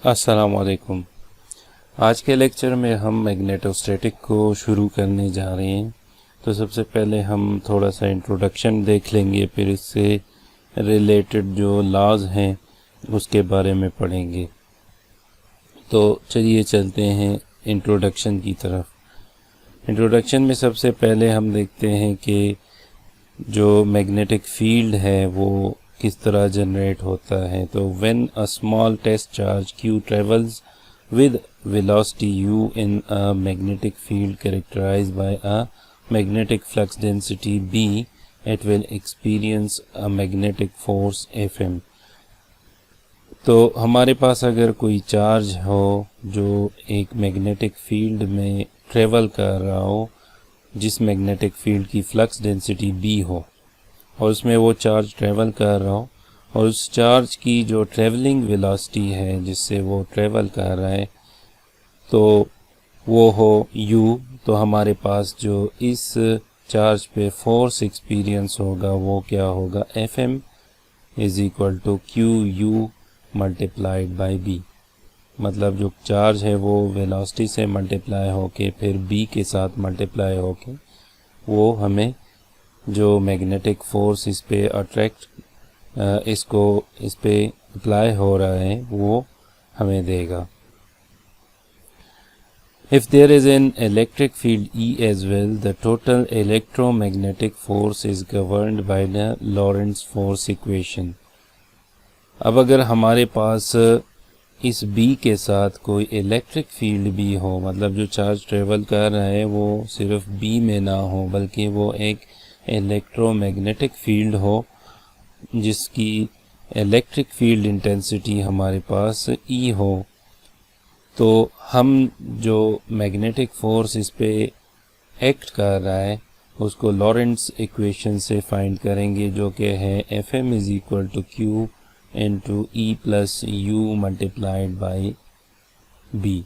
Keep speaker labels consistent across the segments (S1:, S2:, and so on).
S1: अस्सलामुअलैकुम। आज के लेक्चर में हम मैग्नेटोस्टैटिक को शुरू करने जा रहे हैं। तो सबसे पहले हम थोड़ा सा इंट्रोडक्शन देख लेंगे, फिर इससे रिलेटेड जो लॉज हैं उसके बारे में पढ़ेंगे। तो चलिए चलते हैं इंट्रोडक्शन की तरफ। इंट्रोडक्शन में सबसे पहले हम देखते हैं कि जो मैग्नेटिक फील्ड है वो किस तरह जनरेट होता है। तो when a small test charge Q travels with velocity U in a magnetic field characterized by a magnetic flux density B, it will experience a magnetic force Fm। तो हमारे पास अगर कोई चार्ज हो जो एक मैग्नेटिक फील्ड में travel कर रहा हो, जिस मैग्नेटिक फील्ड की फ्लक्स डेंसिटी B हो और उसमें वो चार्ज ट्रेवल कर रहा हो, और उस चार्ज की जो ट्रेवलिंग वेलोसिटी है जिससे वो ट्रेवल कर रहा है तो वो हो U, तो हमारे पास जो इस चार्ज पे फोर्स एक्सपीरियंस होगा वो क्या होगा, Fm is equal to QU multiplied by B। मतलब जो चार्ज है वो वेलोसिटी से मल्टीप्लाई होके फिर B के साथ मल्टीप्लाई होके वो हमें जो मैग्नेटिक फोर्स इस पे इस पे अप्लाई हो रहा है वो हमें देगा। If there is an electric field E as well, the total electromagnetic force is governed by the Lorentz force equation। अब अगर हमारे पास इस B के साथ कोई इलेक्ट्रिक फील्ड भी हो, मतलब जो चार्ज ट्रेवल कर रहा है वो सिर्फ B में ना हो बल्कि वो एक इलेक्ट्रोमैग्नेटिक फील्ड हो जिसकी इलेक्ट्रिक फील्ड इंटेंसिटी हमारे पास E हो, तो हम जो मैग्नेटिक फोर्स इस पे एक्ट कर रहा है उसको लॉरेंट्स इक्वेशन से फाइंड करेंगे, जो कि है Fm is equal to Q into E plus U multiplied by B।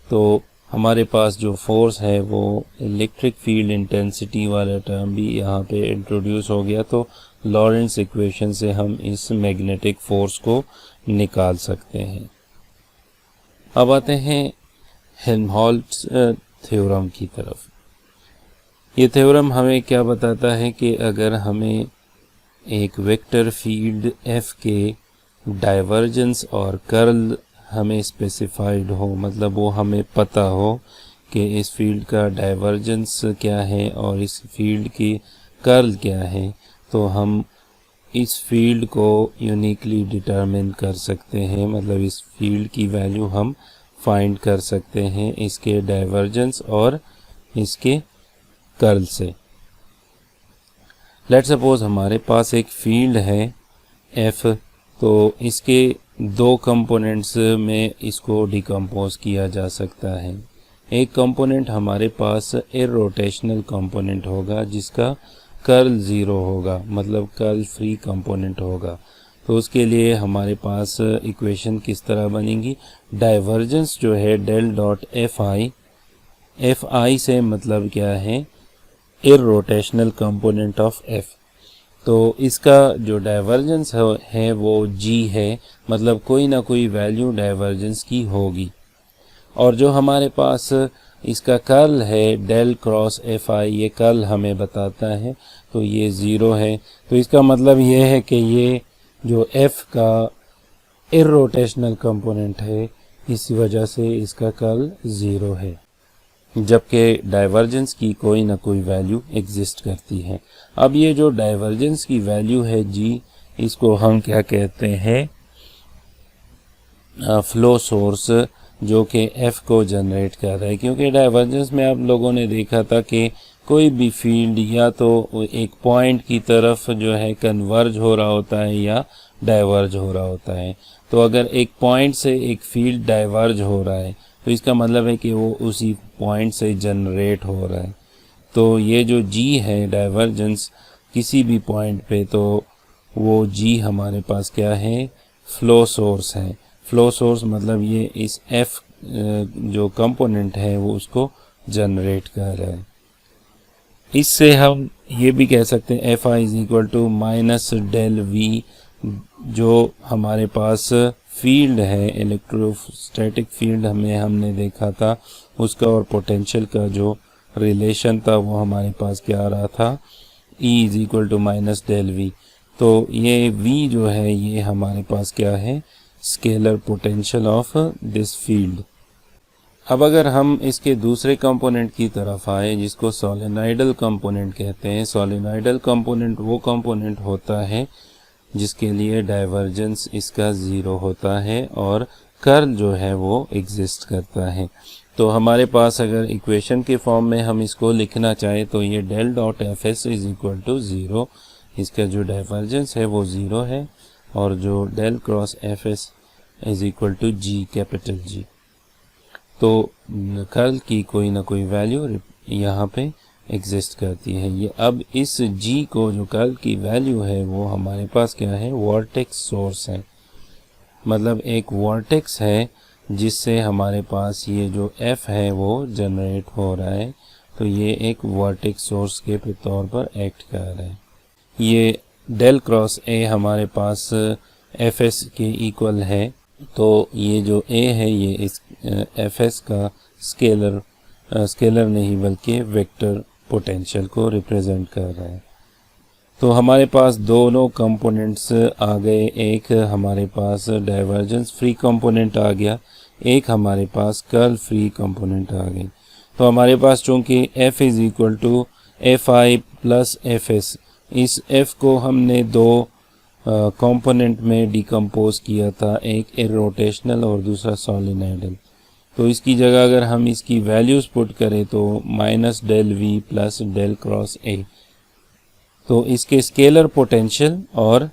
S1: तो हमारे पास जो फोर्स है वो इलेक्ट्रिक फील्ड इंटेंसिटी वाला टर्म भी यहाँ पे इंट्रोड्यूस हो गया, तो लॉरेंट्स इक्वेशन से हम इस मैग्नेटिक फोर्स को निकाल सकते हैं। अब आते हैं हेल्महोल्ट्ज़ थ्योरम की तरफ। ये थ्योरम हमें क्या बताता है कि अगर हमें एक वेक्टर फील्ड F के डाइवर्जेंस और कर्ल हमें स्पेसिफाइड हो, मतलब वो हमें पता हो कि इस फील्ड का डाइवर्जेंस क्या है और इस फील्ड की कर्ल क्या है, तो हम इस फील्ड को यूनिकली डिटरमिन कर सकते हैं। मतलब इस फील्ड की वैल्यू हम फाइंड कर सकते हैं इसके डाइवर्जेंस और इसके कर्ल से। लेट्स सपोज हमारे पास एक फील्ड है F, तो इसके दो कंपोनेंट्स में इसको डिकम्पोज किया जा सकता है। एक कंपोनेंट हमारे पास इर्रोटेशनल कंपोनेंट होगा जिसका कर्ल ज़ीरो होगा, मतलब कर्ल फ्री कंपोनेंट होगा। तो उसके लिए हमारे पास इक्वेशन किस तरह बनेगी, डाइवर्जेंस जो है डेल डॉट Fi से मतलब क्या है, इर्रोटेशनल कंपोनेंट ऑफ F। तो इसका जो डाइवर्जेंस है वो G है, मतलब कोई ना कोई वैल्यू डाइवर्जेंस की होगी। और जो हमारे पास इसका कर्ल है डेल क्रॉस Fi, ये कर्ल हमें बताता है, तो ये ज़ीरो है। तो इसका मतलब ये है कि ये जो F का इर्रोटेशनल कंपोनेंट है इस वजह से इसका कर्ल ज़ीरो है, जबकि डाइवर्जेंस की कोई ना कोई वैल्यू एग्जिस्ट करती है। अब ये जो डाइवर्जेंस की वैल्यू है G, इसको हम क्या कहते हैं, फ्लो सोर्स जो कि F को जनरेट कर रहा है। क्योंकि डाइवर्जेंस में आप लोगों ने देखा था कि कोई भी फील्ड या तो एक पॉइंट की तरफ जो है कन्वर्ज हो रहा होता है या डाइवर्ज हो रहा होता है। तो अगर एक पॉइंट से एक फील्ड डाइवर्ज हो रहा है तो इसका मतलब है कि वो उसी पॉइंट से जनरेट हो रहा है। तो ये जो G है डाइवर्जेंस किसी भी पॉइंट पे, तो वो G हमारे पास क्या है, फ्लो सोर्स है। फ्लो सोर्स मतलब ये इस F जो कंपोनेंट है वो उसको जनरेट कर रहा है। इससे हम ये भी कह सकते हैं Fi is equal to minus del V, जो हमारे पास फील्ड है, इलेक्ट्रोस्टैटिक फील्ड हमने देखा था, उसका और पोटेंशियल का जो रिलेशन था वो हमारे पास क्या आ रहा था, E is equal to minus del V. तो ये V जो है ये हमारे पास क्या है, scalar potential of this field. अब अगर हम इसके दूसरे कंपोनेंट की तरफ आए जिसको सोलेनोइडल कंपोनेंट कहते हैं। सोलेनोइडल कंपोनेंट वो कंपोनेंट होता है जिसके लिए डाइवर्जेंस इसका ज़ीरो होता है और कर्ल जो है वो एग्जिस्ट करता है। तो हमारे पास अगर इक्वेशन के फॉर्म में हम इसको लिखना चाहें तो ये del dot F S is equal to zero, इसका जो डाइवर्जेंस है वो ज़ीरो है, और जो del cross F S is equal to G, capital G. तो कर्ल की कोई ना कोई वैल्यू यहाँ पे एग्जिस्ट करती है। ये अब इस जी को जो कर्ल की वैल्यू है वो हमारे पास क्या है, वॉर्टेक्स सोर्स है। मतलब एक वॉर्टेक्स है जिससे हमारे पास ये जो एफ है वो जनरेट हो रहा है, तो ये एक वॉर्टेक्स सोर्स के तौर पर एक्ट कर रहा है। ये डेल क्रॉस ए हमारे पास एफ एस के इक्वल है, तो ये जो ए है ये इस एफ एस का स्केलर नहीं बल्कि वेक्टर पोटेंशियल को रिप्रेजेंट कर रहा है। तो हमारे पास दोनों कंपोनेंट्स आ गए, एक हमारे पास डाइवर्जेंस फ्री कंपोनेंट आ गया, एक हमारे पास कर्ल फ्री कंपोनेंट आ गई। तो हमारे पास चूंकि f is equal to F I plus F S, इस f को हमने दो कंपोनेंट में डिकम्पोज किया था, एक इरोटेशनल और दूसरा सोलेनोइडल। तो इसकी जगह अगर हम इसकी वैल्यूज़ पुट करें तो minus del V plus del cross A, तो इसके स्केलर पोटेंशियल और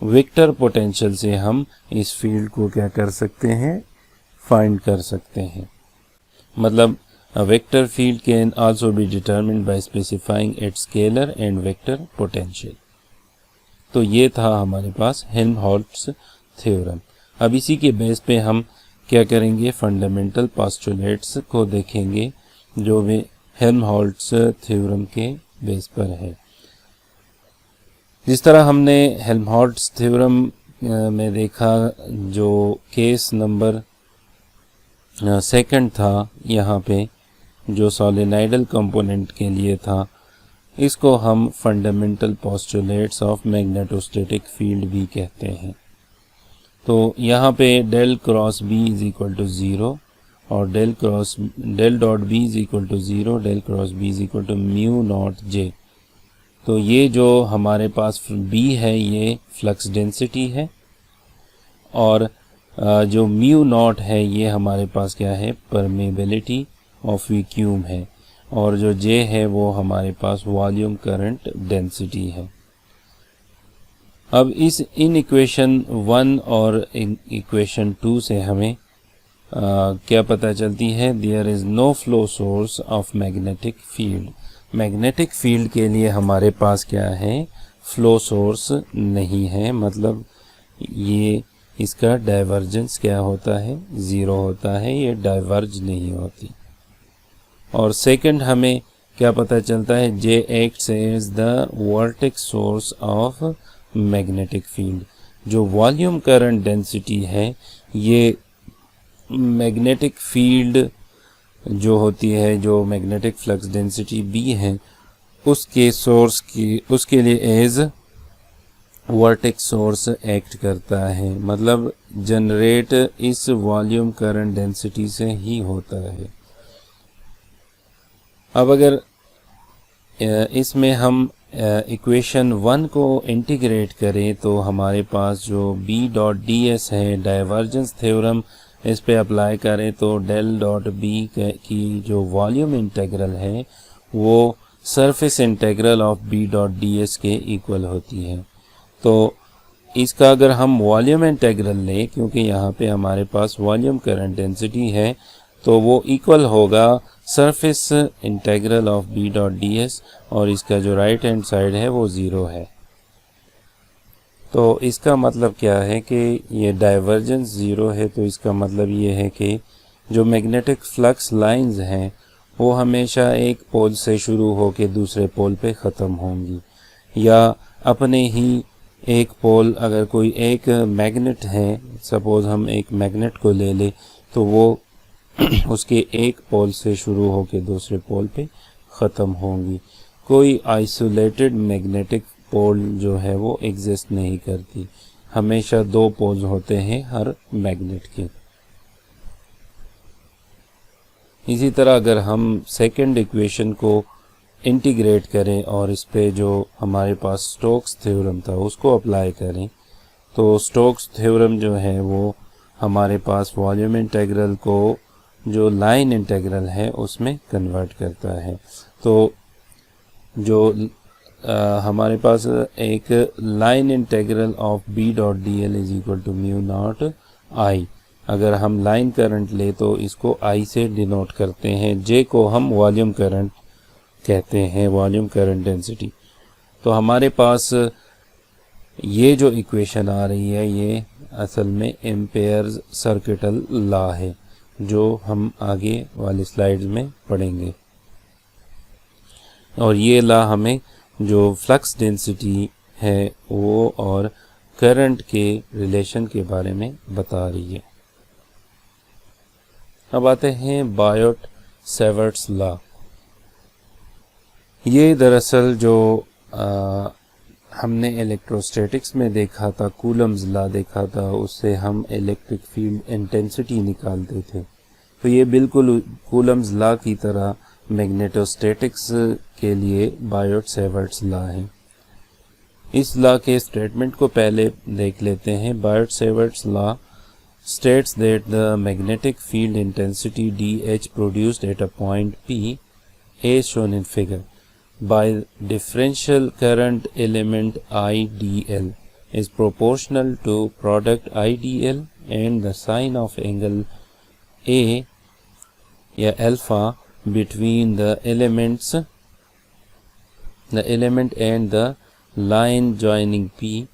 S1: वेक्टर पोटेंशियल से हम इस फील्ड को क्या कर सकते हैं, फाइंड कर सकते हैं। मतलब a vector field can also be determined by specifying its scalar and vector potential। तो ये था हमारे पास हेल्महोल्ट्ज़ थ्योरम। अब इसी के बेस पे हम क्या करेंगे, फंडामेंटल पोस्टुलेट्स को देखेंगे जो वे हेल्महोल्ट्ज़ थ्योरम के बेस पर है। जिस तरह हमने हेल्महोल्ट्ज़ थ्योरम में देखा, जो केस नंबर सेकंड था यहाँ पे जो सोलेनोइडल कंपोनेंट के लिए था, इसको हम fundamental postulates of magnetostatic field भी कहते हैं। तो यहाँ पे del cross B is equal to zero और del dot B is equal to zero, del cross B is equal to mu naught J. तो ये जो हमारे पास बी है ये फ्लक्स डेंसिटी है, और जो म्यू नॉट है ये हमारे पास क्या है, परमेबिलिटी ऑफ वैक्यूम है, और जो जे है वो हमारे पास वॉल्यूम करंट डेंसिटी है। अब इन इक्वेशन 1 और इक्वेशन 2 से हमें क्या पता चलती है, there is no flow source of magnetic field. Magnetic field के लिए हमारे पास क्या है, फ्लो सोर्स नहीं है। मतलब ये इसका डाइवर्जेंस क्या होता है, ज़ीरो होता है, ये डाइवर्ज नहीं होती। और सेकंड हमें क्या पता चलता है, J acts as the vortex source of magnetic field. जो वॉल्यूम करंट डेंसिटी है ये मैग्नेटिक फील्ड जो होती है, जो मैग्नेटिक फ्लक्स डेंसिटी बी है उसके सोर्स की, उसके लिए एज वॉर्टेक्स सोर्स एक्ट करता है। मतलब जनरेट इस वॉल्यूम करंट डेंसिटी से ही होता है। अब अगर इसमें हम इक्वेशन 1 को इंटीग्रेट करें तो हमारे पास जो बी डॉट डी एस है, डाइवर्जेंस थ्योरम इस पे अप्लाई करें तो डेल डॉट बी की जो वॉल्यूम इंटीग्रल है वो surface integral of B dot D S के इक्वल होती है। तो इसका अगर हम वॉल्यूम इंटीग्रल लें, क्योंकि यहाँ पे हमारे पास वॉल्यूम करंट डेंसिटी है, तो वो इक्वल होगा surface integral of B dot D S, और इसका जो राइट हैंड साइड है वो ज़ीरो है। तो इसका मतलब क्या है कि ये डाइवर्जेंस ज़ीरो है, तो इसका मतलब ये है कि जो मैग्नेटिक फ्लक्स लाइंस हैं वो हमेशा एक पोल से शुरू होकर दूसरे पोल पे ख़त्म होंगी, या अपने ही एक पोल, अगर कोई एक मैग्नेट है, सपोज हम एक मैग्नेट को ले ले, तो वो उसके एक पोल से शुरू होकर दूसरे पोल पे ख़त्म होंगी। कोई आइसोलेटेड मैग्नेटिक पोल जो है वो एग्जिस्ट नहीं करती, हमेशा दो पोल्स होते हैं हर मैग्नेट के। इसी तरह अगर हम सेकंड इक्वेशन को इंटीग्रेट करें और इस पे जो हमारे पास स्टोक्स थ्योरम था उसको अप्लाई करें, तो स्टोक्स थ्योरम जो है वो हमारे पास वॉल्यूम इंटीग्रल को जो लाइन इंटीग्रल है उसमें कन्वर्ट करता है। तो जो हमारे पास एक line integral of B dot D L is equal to mu naught I, अगर हम लाइन करंट ले तो इसको आई से डिनोट करते हैं, जे को हम वॉल्यूम करंट कहते हैं, वॉल्यूम करंट डेंसिटी। तो हमारे पास ये जो इक्वेशन आ रही है ये असल में एम्पेयर्स सर्किटल लॉ है, जो हम आगे वाली स्लाइड्स में पढ़ेंगे। और ये लॉ हमें जो फ्लक्स डेंसिटी है वो और करंट के रिलेशन के बारे में बता रही है। अब आते हैं बायोट-सैवर्ट्स लॉ। ये दरअसल जो हमने इलेक्ट्रोस्टैटिक्स में देखा था, कूलम्स लॉ देखा था, उससे हम इलेक्ट्रिक फील्ड इंटेंसिटी निकालते थे। तो ये बिल्कुल कूलम्स लॉ की तरह मैग्नेटोस्टैटिक्स के लिए बायोट-सैवर्ट्स लॉ है। इस लॉ के स्टेटमेंट को पहले देख लेते हैं। बायोट-सैवर्ट्स law states that the magnetic field intensity dH produced at a point P, as shown in figure, by differential current element IDL is proportional to product IDL and the sine of angle A या alpha between the element and the line joining P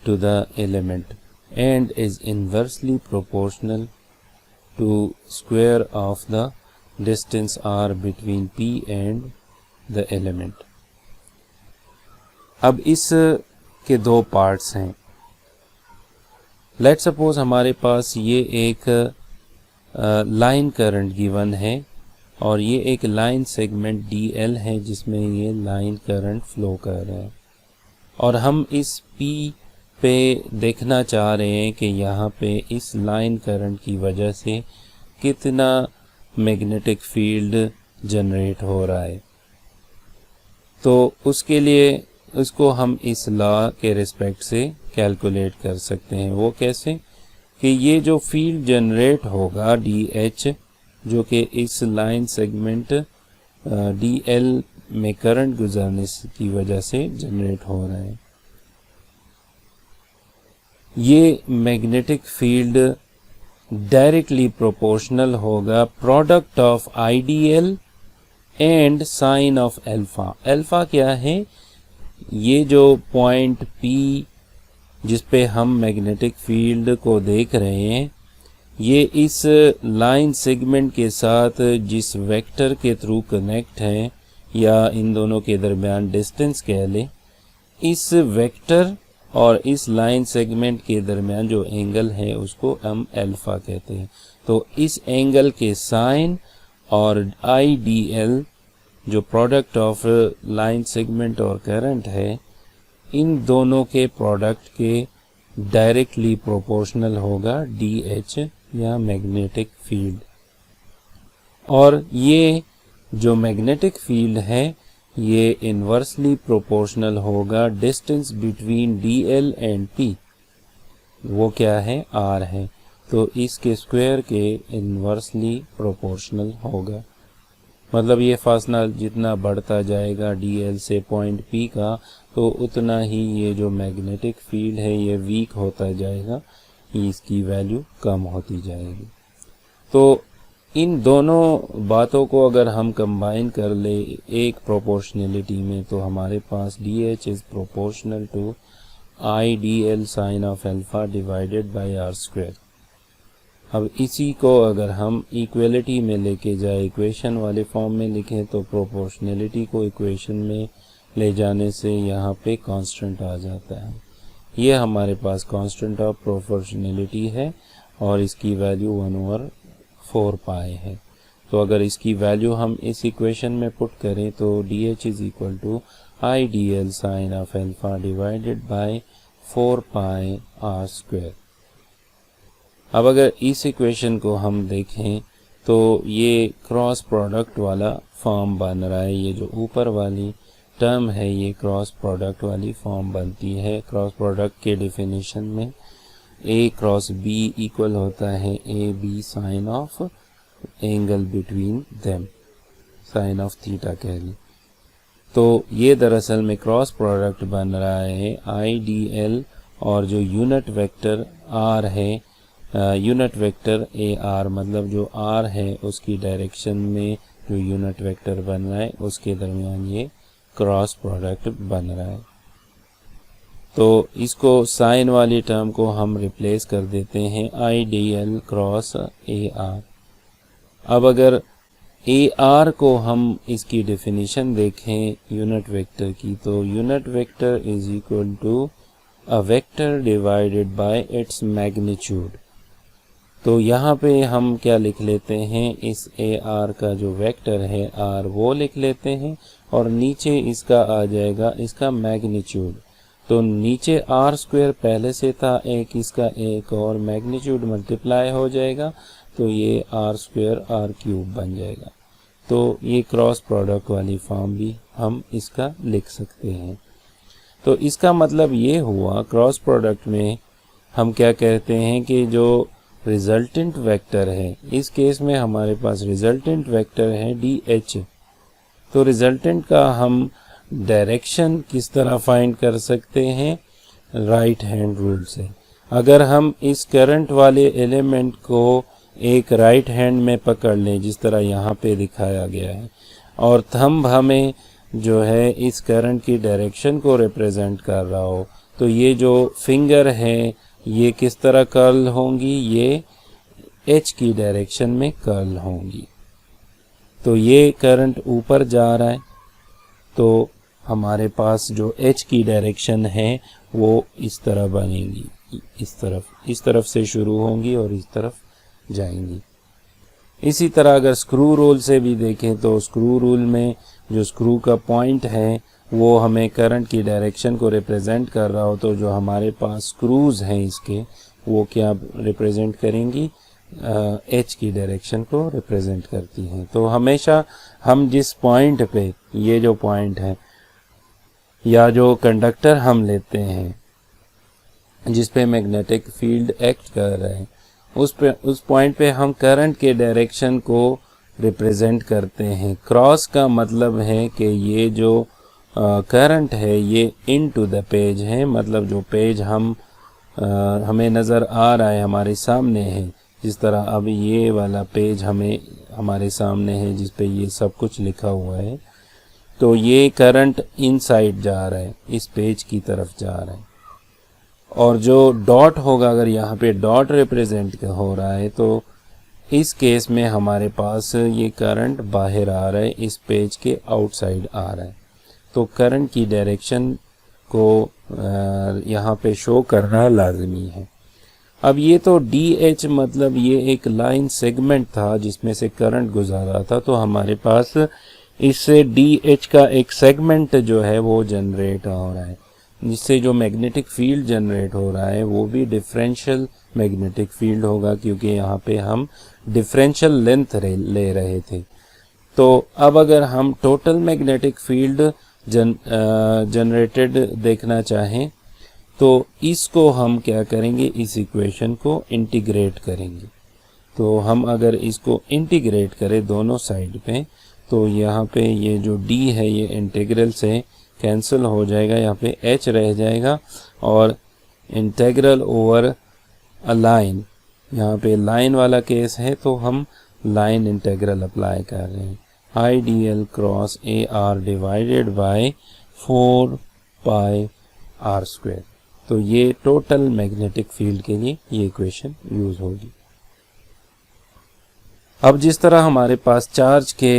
S1: to the element, and is inversely proportional to square of the distance r between P and the element। अब इस के दो parts हैं। Let's suppose हमारे पास ये एक line current given है और ये एक लाइन सेगमेंट DL है जिसमें ये लाइन करंट फ्लो कर रहा है, और हम इस P पे देखना चाह रहे हैं कि यहाँ पे इस लाइन करंट की वजह से कितना मैग्नेटिक फील्ड जनरेट हो रहा है। तो उसके लिए उसको हम इस लॉ के रिस्पेक्ट से कैलकुलेट कर सकते हैं। वो कैसे कि ये जो फील्ड जनरेट होगा DH, जो कि इस लाइन सेगमेंट DL में करंट गुजरने की वजह से जनरेट हो रहा है, ये मैग्नेटिक फील्ड डायरेक्टली प्रोपोर्शनल होगा product of IDL and sine of alpha. Alpha क्या है? ये जो पॉइंट P जिस पे हम मैग्नेटिक फील्ड को देख रहे हैं, ये इस लाइन सेगमेंट के साथ जिस वेक्टर के थ्रू कनेक्ट है या इन दोनों के दरमियान डिस्टेंस कह लें, इस वेक्टर और इस लाइन सेगमेंट के दरमियान जो एंगल है उसको हम अल्फा कहते हैं। तो इस एंगल के साइन और IDL जो प्रोडक्ट ऑफ लाइन सेगमेंट और करंट है, इन दोनों के प्रोडक्ट के डायरेक्टली प्रोपोर्शनल होगा DH या मैग्नेटिक फील्ड। और ये जो मैग्नेटिक फील्ड है ये इन्वर्सली प्रोपोर्शनल होगा distance between DL and P, वो क्या है? R है। तो इसके स्क्वायर के इन्वर्सली प्रोपोर्शनल होगा। मतलब ये फासला जितना बढ़ता जाएगा DL से पॉइंट P का, तो उतना ही ये जो मैग्नेटिक फील्ड है ये वीक होता जाएगा, इसकी वैल्यू कम होती जाएगी। तो इन दोनों बातों को अगर हम कंबाइन कर ले एक प्रोपोर्शनलिटी में, तो हमारे पास DH is proportional to IDL sine of alpha divided by R square. अब इसी को अगर हम इक्वलिटी में लेके जाए, इक्वेशन वाले फॉर्म में लिखें, तो प्रोपोर्शनलिटी को इक्वेशन में ले जाने से यहाँ पे कांस्टेंट आ जाता है। ये हमारे पास कांस्टेंट ऑफ प्रोपोर्शनैलिटी है और इसकी वैल्यू 1/4 पाई है। तो अगर इसकी वैल्यू हम इस इक्वेशन में पुट करें तो dH is equal to IDL sine of alpha divided by 4 pi R square. अब अगर इस इक्वेशन को हम देखें तो ये क्रॉस प्रोडक्ट वाला फॉर्म बन रहा है। ये जो ऊपर वाली टर्म है ये क्रॉस प्रोडक्ट वाली फॉर्म बनती है। क्रॉस प्रोडक्ट के डेफिनेशन में A क्रॉस B इक्वल होता है AB sine of angle between them, sine of theta कह ली। तो ये दरअसल में क्रॉस प्रोडक्ट बन रहा है IDL और जो यूनिट वेक्टर R है, यूनिट वेक्टर AR, मतलब जो R है उसकी डायरेक्शन में जो यूनिट वेक्टर बन रहा है उसके दरमियान ये क्रॉस प्रोडक्ट बन रहा है। तो इसको साइन वाली टर्म को हम रिप्लेस कर देते हैं IDL क्रॉस AR। अब अगर AR को हम इसकी डेफिनेशन देखें यूनिट वेक्टर की, तो unit vector is equal to a vector divided by its magnitude. तो यहाँ पे हम क्या लिख लेते हैं, इस AR का जो वेक्टर है R वो लिख लेते हैं और नीचे इसका आ जाएगा इसका मैग्नीट्यूड। तो नीचे R स्क्वायर पहले से था एक, इसका एक और मैग्नीट्यूड मल्टीप्लाई हो जाएगा तो ये R स्क्वायर R क्यूब बन जाएगा। तो ये क्रॉस प्रोडक्ट वाली फॉर्म भी हम इसका लिख सकते हैं। तो इसका मतलब ये हुआ क्रॉस प्रोडक्ट में हम क्या कहते हैं कि जो रिजल्टेंट वेक्टर है, इस केस में हमारे पास रिजल्टेंट वेक्टर है DH। तो रिजल्टेंट का हम डायरेक्शन किस तरह फाइंड कर सकते हैं, राइट हैंड रूल से। अगर हम इस करंट वाले एलिमेंट को एक राइट हैंड में पकड़ लें जिस तरह यहाँ पे दिखाया गया है, और थंब हमें जो है इस करंट की डायरेक्शन को रिप्रेजेंट कर रहा हो, तो ये जो फिंगर है ये किस तरह कर्ल होंगी, ये H की डायरेक्शन में कर्ल होंगी। तो ये करंट ऊपर जा रहा है तो हमारे पास जो H की डायरेक्शन है वो इस तरह बनेगी, इस तरफ से शुरू होंगी और इस तरफ जाएंगी। इसी तरह अगर स्क्रू रूल से भी देखें तो स्क्रू रूल में जो स्क्रू का पॉइंट है वो हमें करंट की डायरेक्शन को रिप्रेजेंट कर रहा हो, तो जो हमारे पास स्क्रूज हैं इसके वो क्या रिप्रेजेंट करेंगी, H की डायरेक्शन को रिप्रेजेंट करती हैं। तो हमेशा हम जिस पॉइंट पे, ये जो पॉइंट है या जो कंडक्टर हम लेते हैं जिस पे मैग्नेटिक फील्ड एक्ट कर रहे हैं, उस पॉइंट पे हम करंट के डायरेक्शन को रिप्रेजेंट करते हैं। क्रॉस का मतलब है कि ये जो करंट है ये इनटू द पेज है, मतलब जो पेज हमें नज़र आ रहा है हमारे सामने है, जिस तरह अब ये वाला पेज हमारे सामने है जिस पे ये सब कुछ लिखा हुआ है, तो ये करंट इनसाइड जा रहा है, इस पेज की तरफ जा रहा है। और जो डॉट होगा, अगर यहाँ पे डॉट रिप्रेजेंट हो रहा है तो इस केस में हमारे पास ये करंट बाहर आ रहा है, इस पेज के आउटसाइड आ रहा है। तो करंट की डायरेक्शन को यहाँ पे शो करना लाजमी है। अब ये तो DH मतलब ये एक लाइन सेगमेंट था जिसमें से करंट गुजारा था, तो हमारे पास इससे DH का एक सेगमेंट जो है वो जनरेट हो रहा है, जिससे जो मैग्नेटिक फील्ड जनरेट हो रहा है वो भी डिफरेंशियल मैग्नेटिक फील्ड होगा, क्योंकि यहाँ पे हम डिफरेंशियल लेंथ ले रहे थे। तो अब अगर हम टोटल मैग्नेटिक फील्ड जनरेटेड देखना चाहें तो इसको हम क्या करेंगे, इस इक्वेशन को इंटीग्रेट करेंगे। तो हम अगर इसको इंटीग्रेट करें दोनों साइड पे, तो यहाँ पे ये जो D है ये इंटीग्रल से कैंसिल हो जाएगा, यहाँ पे H रह जाएगा और इंटीग्रल ओवर अ लाइन, यहाँ पे लाइन वाला केस है तो हम लाइन इंटीग्रल अप्लाई कर रहे हैं। IDL cross AR divided by 4 pi R square. तो ये टोटल मैग्नेटिक फील्ड के लिए ये इक्वेशन यूज होगी। अब जिस तरह हमारे पास चार्ज के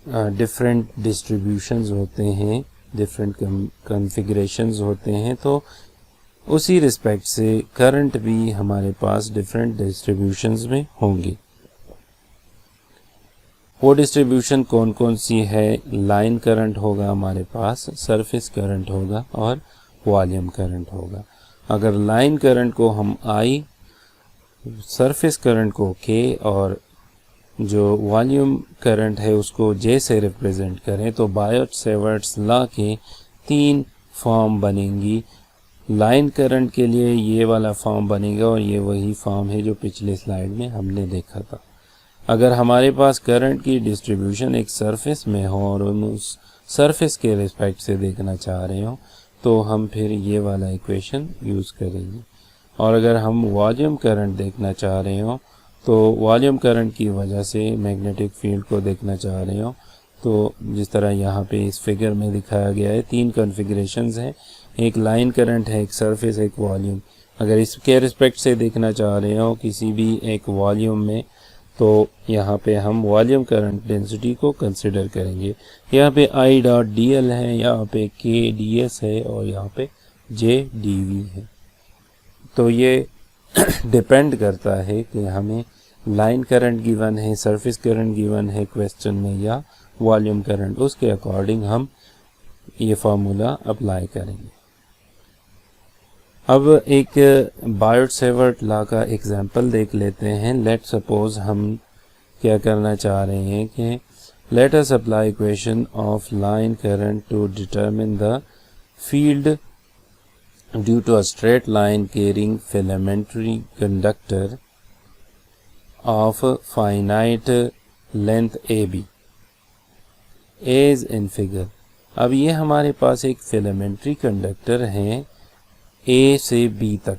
S1: डिफरेंट डिस्ट्रीब्यूशंस होते हैं, डिफरेंट कॉन्फ़िगरेशंस होते हैं, तो उसी रिस्पेक्ट से करंट भी हमारे पास डिफरेंट डिस्ट्रीब्यूशंस में होंगी। वो डिस्ट्रीब्यूशन कौन कौन सी है? लाइन करंट होगा हमारे पास, सरफेस करंट होगा और वॉल्यूम करंट होगा। अगर लाइन करंट को हम I, सरफेस करंट को K और जो वॉल्यूम करंट है उसको J से रिप्रेजेंट करें तो बायट-सेवर्ट्स लॉ के 3 फॉर्म बनेंगी। लाइन करंट के लिए ये वाला फॉर्म बनेगा और ये वही फॉर्म है जो पिछले स्लाइड में हमने देखा था। अगर हमारे पास करंट की डिस्ट्रीब्यूशन एक सरफेस में हो और हम उस सरफेस के रिस्पेक्ट से देखना चाह रहे हो तो हम फिर ये वाला इक्वेशन यूज़ करेंगे। और अगर हम वॉल्यूम करंट देखना चाह रहे हो तो वॉल्यूम करंट की वजह से मैग्नेटिक फील्ड को देखना चाह रहे हो तो जिस तरह यहाँ पे इस फिगर में दिखाया गया है 3 कॉन्फ़िगरेशंस हैं, एक लाइन करंट है, एक सरफेस, एक वॉल्यूम। अगर इसके रिस्पेक्ट से देखना चाह रहे हो किसी भी एक वॉल्यूम में तो यहाँ पे हम वॉल्यूम करंट डेंसिटी को कंसिडर करेंगे। यहाँ पे I डॉट dl है, यहाँ पे K ds है और यहाँ पे J dv है। तो ये डिपेंड करता है कि हमें लाइन करंट गिवन है, सरफेस करंट गिवन है क्वेश्चन में या वॉल्यूम करंट, उसके अकॉर्डिंग हम ये फार्मूला अप्लाई करेंगे। अब एक बायट-सेवर्ट लॉ का एग्जांपल देख लेते हैं। लेट सपोज हम क्या करना चाह रहे हैं कि let us apply equation of line current to determine the field due to a straight line carrying filamentary conductor of finite length AB as in figure. अब ये हमारे पास एक फिलामेंट्री कंडक्टर है A से B तक,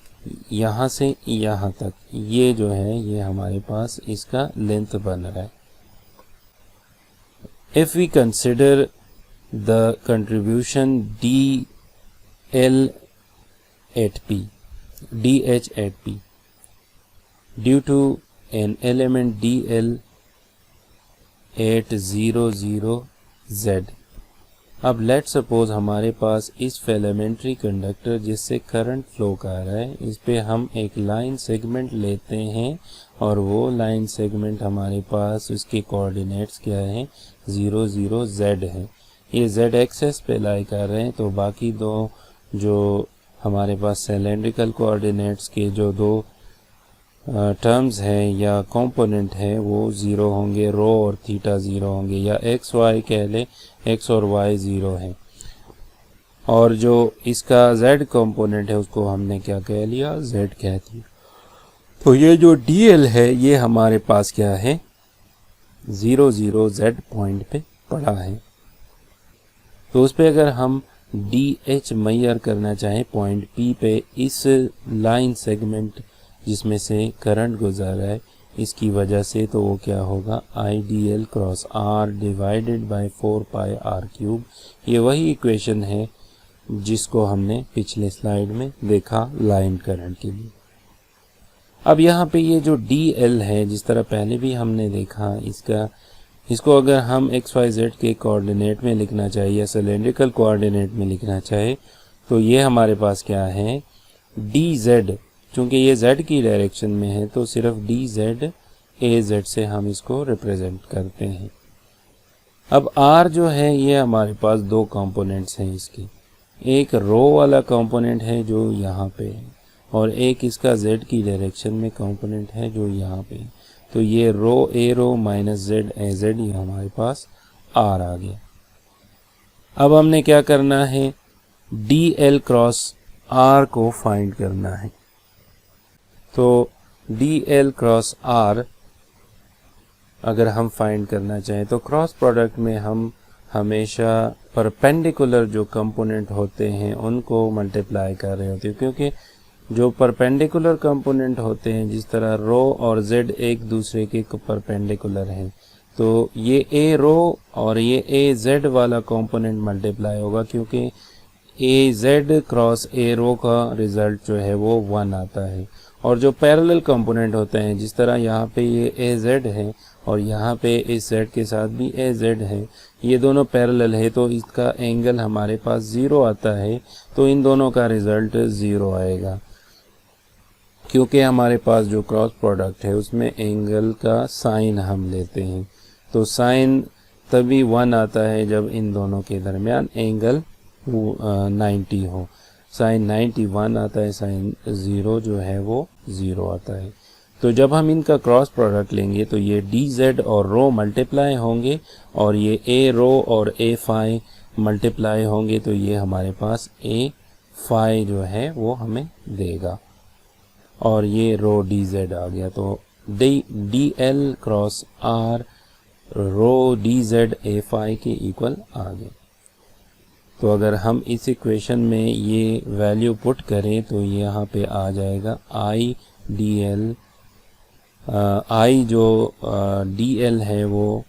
S1: यहाँ से यहाँ तक, ये जो है ये हमारे पास इसका लेंथ बन रहा है। If we consider the contribution DH at P due to an element DL at 0 0 Z। अब लेट सपोज हमारे पास इस फिलामेंट्री कंडक्टर जिससे करंट फ्लो कर रहा है, इस पे हम एक लाइन सेगमेंट लेते हैं और वो लाइन सेगमेंट हमारे पास उसके कोऑर्डिनेट्स क्या हैं? 0 0 Z है। ये Z एक्सेस पे लाई कर रहे हैं तो बाकी दो जो हमारे पास सिलेंड्रिकल कोऑर्डिनेट्स के जो दो टर्म्स हैं या कंपोनेंट हैं वो 0 होंगे, रो और थीटा 0 होंगे, या एक्स वाई कह ले, एक्स और वाई 0 हैं। और जो इसका z कंपोनेंट है उसको हमने क्या कह लिया? z कह दिया। तो ये जो dl है ये हमारे पास क्या है? 0 0 z पॉइंट पे पड़ा है। तो उस पे अगर हम dh मेजर करना चाहें पॉइंट p पे इस लाइन सेगमेंट जिसमें से करंट गुजर रहा है इसकी वजह से, तो वो क्या होगा? IDL cross R divided by 4 pi R cube. ये वही इक्वेशन है जिसको हमने पिछले स्लाइड में देखा लाइन करंट के लिए। अब यहाँ पे ये जो DL है जिस तरह पहले भी हमने देखा इसको अगर हम XYZ के कोऑर्डिनेट में लिखना चाहिए या सिलेंड्रिकल कोऑर्डिनेट में लिखना चाहे तो ये हमारे पास क्या है? DZ, चूँकि ये Z की डायरेक्शन में है तो सिर्फ DZ AZ से हम इसको रिप्रेजेंट करते हैं। अब R जो है ये हमारे पास दो कंपोनेंट्स हैं इसके, एक रो वाला कंपोनेंट है जो यहाँ पे है और एक इसका Z की डायरेक्शन में कंपोनेंट है जो यहाँ पे है। तो ये rho A rho minus Z AZ ये हमारे पास R आ गया। अब हमने क्या करना है? DL क्रॉस R को फाइंड करना है। तो DL क्रॉस R अगर हम फाइंड करना चाहें तो क्रॉस प्रोडक्ट में हम हमेशा परपेंडिकुलर जो कंपोनेंट होते हैं उनको मल्टीप्लाई कर रहे होते हैं, क्योंकि जो परपेंडिकुलर कंपोनेंट होते हैं जिस तरह रो और Z एक दूसरे के परपेंडिकुलर हैं तो ये A रो और ये AZ वाला कंपोनेंट मल्टीप्लाई होगा, क्योंकि AZ क्रॉस A रो का रिज़ल्ट जो है वो 1 आता है। और जो पैरेलल कंपोनेंट होते हैं जिस तरह यहाँ पे ये AZ है और यहाँ पे इस z के साथ भी az है, ये दोनों पैरेलल है तो इसका एंगल हमारे पास 0 आता है, तो इन दोनों का रिज़ल्ट 0 आएगा, क्योंकि हमारे पास जो क्रॉस प्रोडक्ट है उसमें एंगल का साइन हम लेते हैं, तो साइन तभी 1 आता है जब इन दोनों के दरमियान एंगल 90 हो। साइन 91 आता है, साइन 0 जो है वो 0 आता है। तो जब हम इनका क्रॉस प्रोडक्ट लेंगे तो ये dz और रो मल्टीप्लाई होंगे और ये a रो और a फाई मल्टीप्लाई होंगे, तो ये हमारे पास a फाई जो है वो हमें देगा और ये रो dz आ गया, तो dl cross r rho dz a phi के इक्वल आ गया। तो अगर हम इस इक्वेशन में ये वैल्यू पुट करें तो ये यहाँ पे आ जाएगा i dl, i जो dl है वो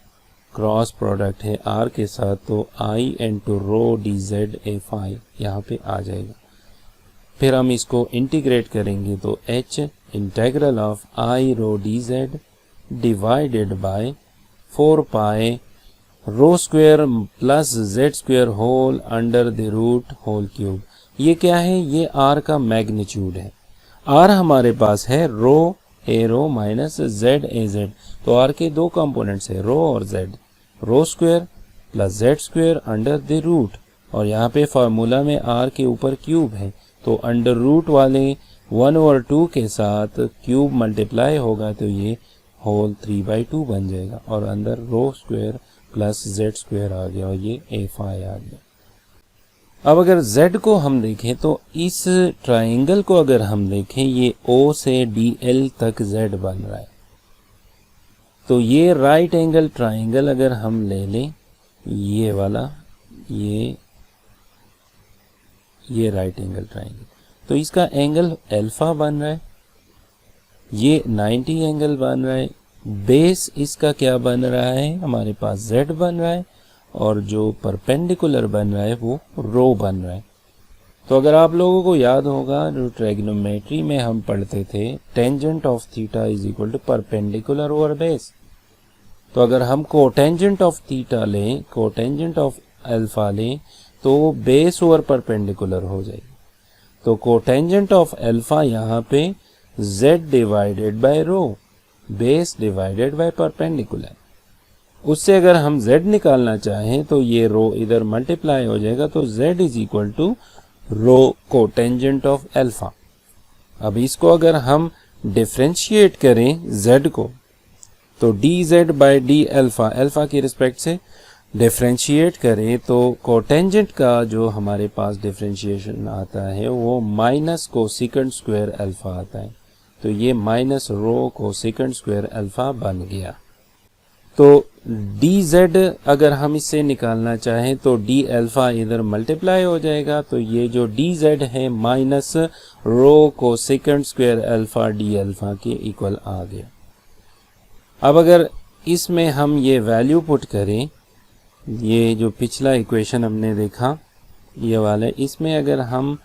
S1: क्रॉस प्रोडक्ट है r के साथ, तो i into rho dz a phi यहाँ पे आ जाएगा। फिर हम इसको इंटीग्रेट करेंगे तो h integral of i rho dz divided by 4 pi rho square plus Z square whole under the root whole cube. ये क्या है? ये r का मैग्नीट्यूड है। r हमारे पास है rho A rho minus Z A Z, तो r के दो कंपोनेंट्स है रो और z, rho square plus Z square under the root, और यहाँ पे फार्मूला में r के ऊपर क्यूब है, तो अंडर रूट वाले 1/2 के साथ क्यूब मल्टीप्लाई होगा तो ये होल 3/2 बन जाएगा, और अंदर रो स्क्वायर प्लस जेड स्क्वायर आ गया और ये a फाई आ गया। अब अगर z को हम देखें तो इस ट्राइंगल को अगर हम देखें, ये O से DL तक z बन रहा है, तो ये राइट एंगल ट्राइंगल अगर हम ले लें, ये वाला ये राइट एंगल ट्राइंगल, तो इसका एंगल अल्फा बन रहा है, ये 90 एंगल बन रहा है, बेस इसका क्या बन रहा है? हमारे पास z बन रहा है, और जो परपेंडिकुलर बन रहा है वो रो बन रहा है। तो अगर आप लोगों को याद होगा, जो ट्रिग्नोमेट्री में हम पढ़ते थे, tangent of theta is equal to perpendicular over base, तो अगर हम कोटेंजेंट ऑफ थीटा लें, कोटेंजेंट ऑफ अल्फा लें, तो बेस ओवर परपेंडिकुलर हो जाएगी। तो कोटेंजेंट ऑफ अल्फा यहाँ पे z divided by rho, base divided by perpendicular. उससे अगर हम z निकालना चाहें तो ये रो इधर मल्टीप्लाई हो जाएगा, तो z is equal to rho cotangent of alpha. अब इसको अगर हम डिफरेंशिएट करें z को, तो dz by D alpha, alpha की रिस्पेक्ट से डिफरेंशिएट करें तो कोटेंजेंट का जो हमारे पास डिफरेंशिएशन आता है वो माइनस कोसेकेंट स्क्वायर अल्फा आता है, तो ये minus rho cosecant square alpha बन गया। तो dz अगर हम इससे निकालना चाहें तो d अल्फा इधर मल्टीप्लाई हो जाएगा, तो ये जो dz है minus rho cosecant square alpha d alpha के इक्वल आ गया। अब अगर इसमें हम ये वैल्यू पुट करें, ये जो पिछला इक्वेशन हमने देखा ये वाला, इसमें अगर हम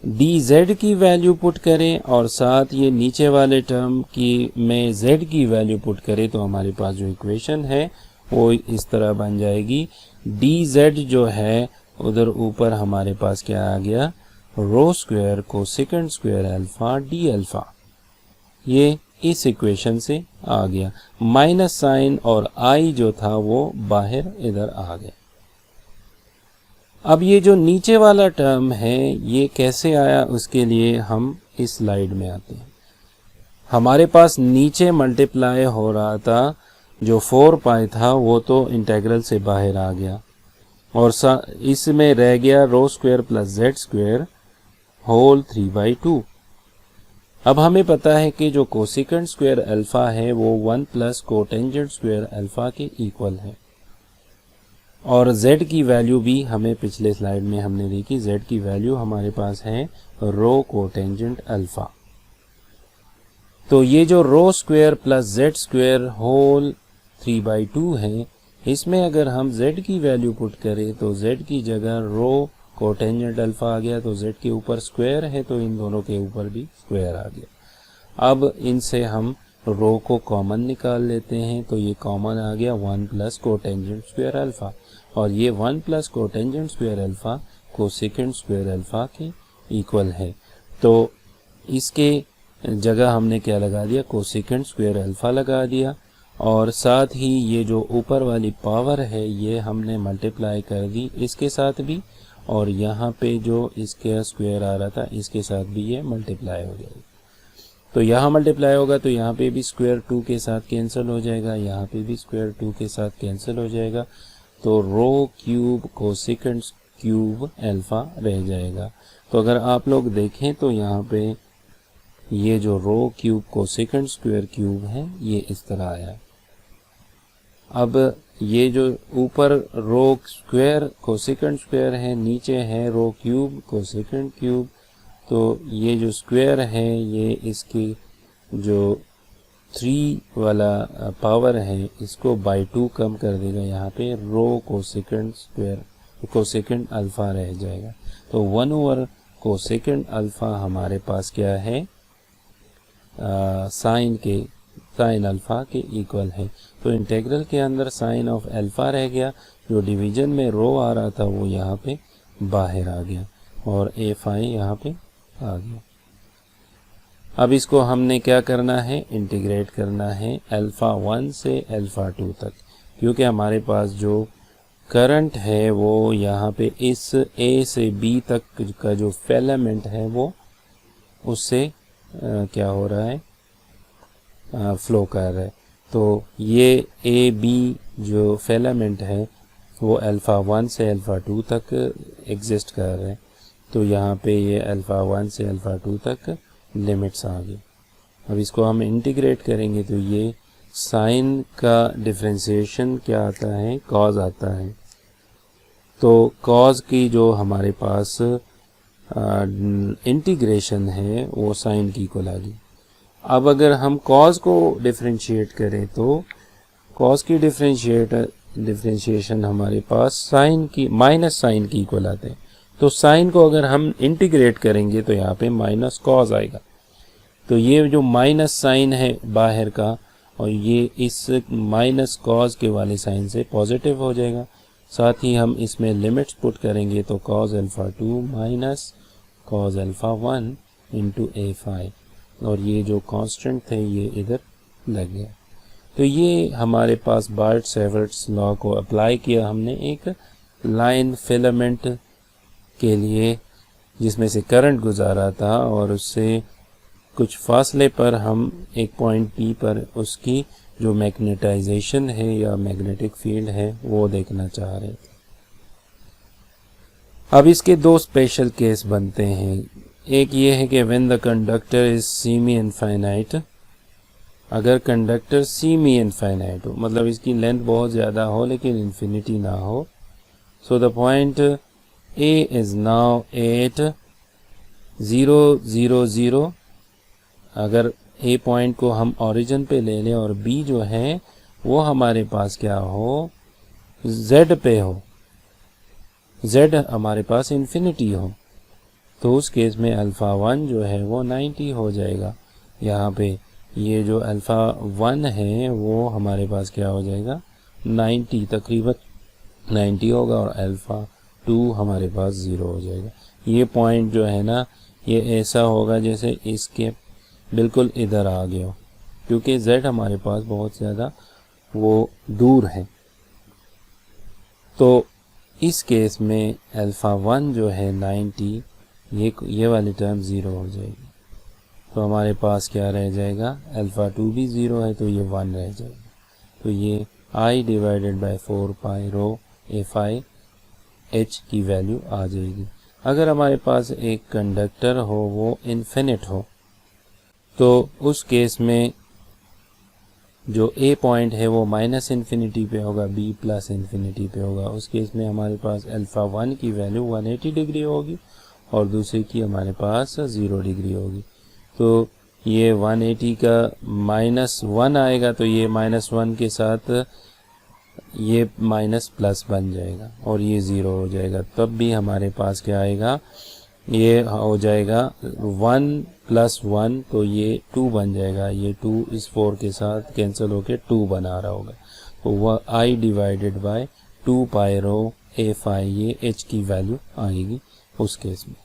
S1: dz की वैल्यू पुट करें और साथ ये नीचे वाले टर्म की में z की वैल्यू पुट करें, तो हमारे पास जो इक्वेशन है वो इस तरह बन जाएगी। dz जो है उधर ऊपर हमारे पास क्या आ गया? Rho square cosecant square alpha d alpha, ये इस इक्वेशन से आ गया। माइनस साइन और i जो था वो बाहर इधर आ गया। अब ये जो नीचे वाला टर्म है ये कैसे आया, उसके लिए हम इस स्लाइड में आते हैं। हमारे पास नीचे मल्टीप्लाई हो रहा था, जो 4 पाई था वो तो इंटेग्रल से बाहर आ गया, और इसमें रह गया rho square plus Z square whole 3/2। अब हमें पता है कि जो कोसेकेंट स्क्वायर अल्फा है वो 1 प्लस कोटेंजेंट स्क्वायर अल्फा के इक्वल है, और z की वैल्यू भी हमें पिछले स्लाइड में हमने देखी, z की वैल्यू हमारे पास है रो कोटेंजेंट अल्फा। तो ये जो rho square plus Z square whole 3/2 है, इसमें अगर हम z की वैल्यू पुट करें तो z की जगह रो कोटेंजेंट अल्फा आ गया, तो z के ऊपर स्क्वायर है तो इन दोनों के ऊपर भी स्क्वायर आ गया। अब इनसे हम रो को कॉमन निकाल लेते हैं तो ये कॉमन आ गया 1 प्लस कोटेंजेंट स्क्वायर अल्फ़ा, और ये 1 plus cotangent square alpha cosecant square alpha के इक्वल है। तो इसके जगह हमने क्या लगा दिया, कोसेकेंट स्क्वायर अल्फ़ा लगा दिया, और साथ ही ये जो ऊपर वाली पावर है ये हमने मल्टीप्लाई कर दी इसके साथ भी, और यहाँ पे जो इसके स्क्वायर आ रहा था इसके साथ भी ये मल्टीप्लाई हो जाएगा। तो यहाँ मल्टीप्लाई होगा तो यहाँ पे भी स्क्वायर 2 के साथ कैंसिल हो जाएगा, यहाँ पे भी स्क्वायर 2 के साथ कैंसिल हो जाएगा, तो रो क्यूब कोसेकेंट क्यूब अल्फ़ा रह जाएगा। तो अगर आप लोग देखें तो यहाँ पे ये जो रो क्यूब कोसेकेंट स्क्वायर क्यूब है ये इस तरह आया। अब ये जो ऊपर रो स्क्वायर कोसेकेंट स्क्वायर है, नीचे है रो क्यूब कोसेकेंट क्यूब, तो ये जो स्क्वायर है ये इसकी जो 3 वाला पावर है इसको बाय 2 कम कर देगा, यहाँ पे रो कोसेकेंट स्क्वायर कोसेकेंट अल्फ़ा रह जाएगा। तो 1 ओवर कोसेकेंट अल्फ़ा हमारे पास क्या है, साइन अल्फ़ा के इक्वल है। तो इंटीग्रल के अंदर साइन ऑफ अल्फ़ा रह गया, जो डिवीजन में रो आ रहा था वो यहाँ पे बाहर आ गया, और ए फाई यहाँ पे आ गया। अब इसको हमने क्या करना है, इंटीग्रेट करना है अल्फ़ा 1 से अल्फ़ा 2 तक, क्योंकि हमारे पास जो करंट है वो यहाँ पे इस ए से बी तक का जो फिलामेंट है वो उससे क्या हो रहा है, फ्लो कर रहा है। तो ये ए बी जो फिलामेंट है वो अल्फ़ा 1 से अल्फ़ा 2 तक एग्जिस्ट कर रहे हैं, तो यहाँ पे ये अल्फ़ा 1 से अल्फ़ा 2 तक लिमिट्स आ गई। अब इसको हम इंटीग्रेट करेंगे तो ये साइन का डिफरेंशिएशन क्या आता है, कॉज आता है। तो कॉज की जो हमारे पास इंटीग्रेशन है वो साइन की इक्वल आ गई। अब अगर हम कॉज को डिफरेंशिएट करें तो कॉज की डिफरेंशिएशन हमारे पास साइन की माइनस साइन की इक्वल आते हैं। तो साइन को अगर हम इंटीग्रेट करेंगे तो यहाँ पे माइनस कॉज आएगा, तो ये जो माइनस साइन है बाहर का, और ये इस माइनस कॉज के वाले साइन से पॉजिटिव हो जाएगा। साथ ही हम इसमें लिमिट्स पुट करेंगे तो cos alpha 2 minus cos alpha 1 into A phi, और ये जो कांस्टेंट थे ये इधर लग गया। तो ये हमारे पास बार्ट-सेवर्ट्स लॉ को अप्लाई किया हमने एक लाइन फिलामेंट के लिए जिसमें से करंट गुजारा था, और उससे कुछ फासले पर हम एक पॉइंट पी पर उसकी जो मैग्नेटाइजेशन है या मैग्नेटिक फील्ड है वो देखना चाह रहे थे। अब इसके दो स्पेशल केस बनते हैं। एक ये है कि when the conductor is semi infinite, अगर कंडक्टर सेमी इनफाइनाइट हो, मतलब इसकी लेंथ बहुत ज़्यादा हो लेकिन इन्फिनिटी ना हो, so the point A is now at 0 0 0। अगर ए पॉइंट को हम ओरिजिन पे ले लें और बी जो है वो हमारे पास क्या हो, जेड पे हो, जेड हमारे पास इन्फिनिटी हो, तो उस केस में अल्फ़ा 1 जो है वो 90 हो जाएगा। यहाँ पे ये जो अल्फ़ा 1 है वो हमारे पास क्या हो जाएगा, 90 तकरीबन 90 होगा, और अल्फ़ा 2 हमारे पास 0 हो जाएगा। ये पॉइंट जो है ना ये ऐसा होगा जैसे इसके बिल्कुल इधर आ गया हो, क्योंकि z हमारे पास बहुत ज़्यादा वो दूर है। तो इस केस में अल्फ़ा 1 जो है 90, ये वाली टर्म 0 हो जाएगी। तो हमारे पास क्या रह जाएगा, अल्फ़ा 2 भी 0 है तो ये 1 रह जाएगा। तो ये I divided by 4 pi rho A phi h की वैल्यू आ जाएगी। अगर हमारे पास एक कंडक्टर हो वो इन्फिनिट हो, तो उस केस में जो ए पॉइंट है वो माइनस इन्फिनिटी पे होगा, बी प्लस इन्फिनिटी पे होगा। उस केस में हमारे पास अल्फ़ा 1 की वैल्यू 180 डिग्री होगी और दूसरे की हमारे पास 0 डिग्री होगी। तो ये 180 का -1 आएगा, तो ये -1 के साथ ये माइनस प्लस बन जाएगा और ये 0 हो जाएगा। तब भी हमारे पास क्या आएगा, ये हो जाएगा 1 + 1, तो ये 2 बन जाएगा। ये 2 इस 4 के साथ कैंसिल होके 2 बना रहा होगा। तो वह I/2 pi rho a phi, ये h की वैल्यू आएगी उस केस में।